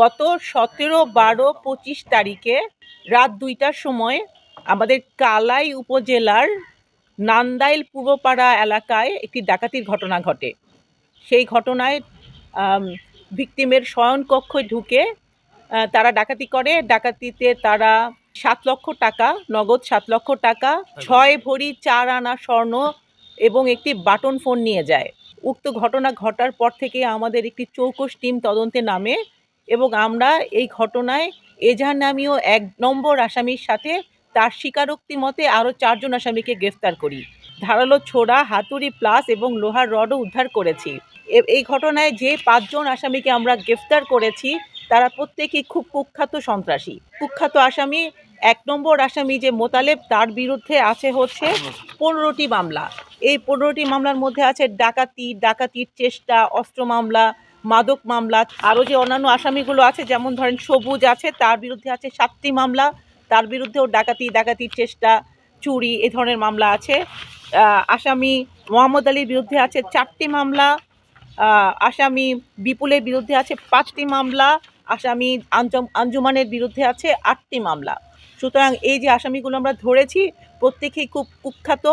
গত 17, 12, 25 তারিখে রাত 2টার সময় আমাদের কালাই উপজেলার নান্দাইল পূর্বপাড়া এলাকায় একটি ডাকাতির ঘটনা ঘটে। সেই ঘটনায় ভিকটিমের শয়নকক্ষে ঢুকে তারা ডাকাতি করে। ডাকাতিতে তারা 7 লক্ষ টাকা নগদ, 7 লক্ষ টাকা, 6 ভরি 4 আনা স্বর্ণ এবং একটি বাটন ফোন নিয়ে যায়। উক্ত ঘটনা ঘটার পর থেকে আমাদের একটি চৌকস টিম তদন্তে নামে এবং আমরা এই ঘটনায় এজাহার নামীয় 1 নম্বর আসামির সাথে তার স্বীকারোক্তি মতে আরও 4 জন আসামিকে গ্রেফতার করি। ধারালো ছোরা, হাতুড়ি প্লাস এবং লোহার রডও উদ্ধার করেছি। এই ঘটনায় যে 5 জন আসামিকে আমরা গ্রেফতার করেছি তারা প্রত্যেকেই খুব কুখ্যাত সন্ত্রাসী। কুখ্যাত আসামি 1 নম্বর আসামি যে মোতালেব, তার বিরুদ্ধে আছে হচ্ছে 15টি মামলা। এই 15টি মামলার মধ্যে আছে ডাকাতি, ডাকাতির চেষ্টা, অস্ত্র মামলা, মাদক মামলা। আরও যে অন্যান্য আসামিগুলো আছে, যেমন ধরেন সবুজ আছে, তার বিরুদ্ধে আছে 7টি মামলা, তার বিরুদ্ধেও ডাকাতি, ডাকাতির চেষ্টা, চুরি এ ধরনের মামলা আছে। আসামি মোহাম্মদ আলীর বিরুদ্ধে আছে 4টি মামলা, আসামি বিপুলের বিরুদ্ধে আছে 5টি মামলা, আসামি আঞ্জুমানের বিরুদ্ধে আছে 8টি মামলা। সুতরাং এই যে আসামিগুলো আমরা ধরেছি প্রত্যেকেই খুব কুখ্যাত